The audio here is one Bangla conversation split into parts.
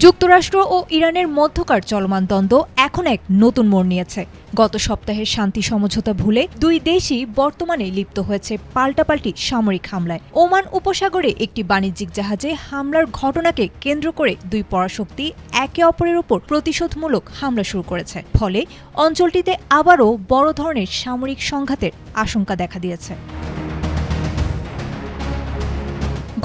যুক্তরাষ্ট্র ও ইরানের মধ্যকার চলমান দ্বন্দ্ব এখন এক নতুন মোড় নিয়েছে। গত সপ্তাহের শান্তি সমঝোতা ভুলে দুই দেশই বর্তমানে লিপ্ত হয়েছে পাল্টাপাল্টি সামরিক হামলায়। ওমান উপসাগরে একটি বাণিজ্যিক জাহাজে হামলার ঘটনাকে কেন্দ্র করে দুই পরাশক্তি একে অপরের উপর প্রতিশোধমূলক হামলা শুরু করেছে। ফলে অঞ্চলটিতে আবারও বড় ধরনের সামরিক সংঘাতের আশঙ্কা দেখা দিয়েছে।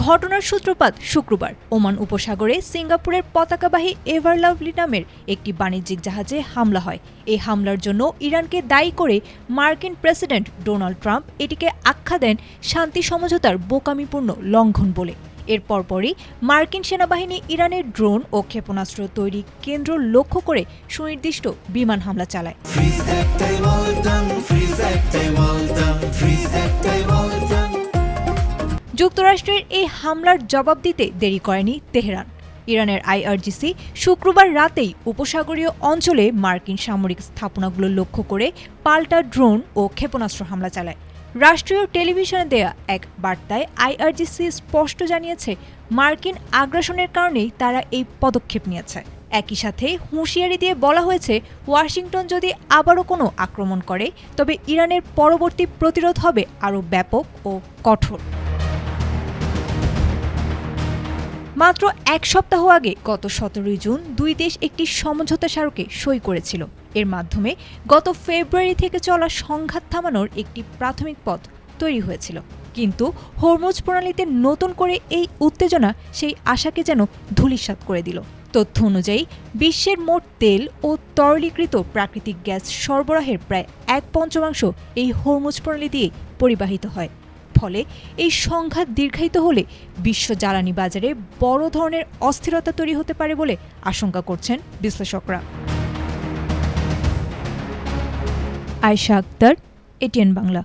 ঘটনার সূত্রপাত শুক্রবার ওমান উপসাগরে সিঙ্গাপুরের পতাকাবাহী এভারলাভলি নামের একটি বাণিজ্যিক জাহাজে হামলা হয়। এই হামলার জন্য ইরানকে দায়ী করে মার্কিন প্রেসিডেন্ট ডোনাল্ড ট্রাম্প এটিকে আখ্যা দেন শান্তি সমঝোতার বোকামিপূর্ণ লঙ্ঘন বলে। এর পরপরই মার্কিন সেনাবাহিনী ইরানের ড্রোন ও ক্ষেপণাস্ত্র তৈরি কেন্দ্র লক্ষ্য করে সুনির্দিষ্ট বিমান হামলা চালায়। যুক্তরাষ্ট্রের এই হামলার জবাব দিতে দেরি করেনি তেহরান। ইরানের আইআরজিসি শুক্রবার রাতেই উপসাগরীয় অঞ্চলে মার্কিন সামরিক স্থাপনাগুলো লক্ষ্য করে পাল্টা ড্রোন ও ক্ষেপণাস্ত্র হামলা চালায়। রাষ্ট্রীয় টেলিভিশনে দেয়া এক বার্তায় আইআরজিসি স্পষ্ট জানিয়েছে, মার্কিন আগ্রাসনের কারণেই তারা এই পদক্ষেপ নিয়েছে। একই সাথে হুঁশিয়ারি দিয়ে বলা হয়েছে, ওয়াশিংটন যদি আবারও কোনো আক্রমণ করে তবে ইরানের পরবর্তী প্রতিরোধ হবে আরও ব্যাপক ও কঠোর। মাত্র এক সপ্তাহ আগে গত 17 জুন দুই দেশ একটি সমঝোতা স্মারকে সই করেছিল। এর মাধ্যমে গত ফেব্রুয়ারি থেকে চলা সংঘাত থামানোর একটি প্রাথমিক পথ তৈরি হয়েছিল। কিন্তু হরমুজ প্রণালীতে নতুন করে এই উত্তেজনা সেই আশাকে যেন ধূলিসাৎ করে দিল। তথ্য অনুযায়ী বিশ্বের মোট তেল ও তরলীকৃত প্রাকৃতিক গ্যাস সরবরাহের প্রায় 1/5 এই হরমুজ প্রণালী দিয়ে পরিবাহিত হয়। ফলে এই সংঘাত দীর্ঘায়িত হলে বিশ্ব জ্বালানি বাজারে বড় ধরনের অস্থিরতা তৈরি হতে পারে বলে আশঙ্কা করছেন বিশ্লেষকরা। আয়েশা আক্তার, এটিএন বাংলা।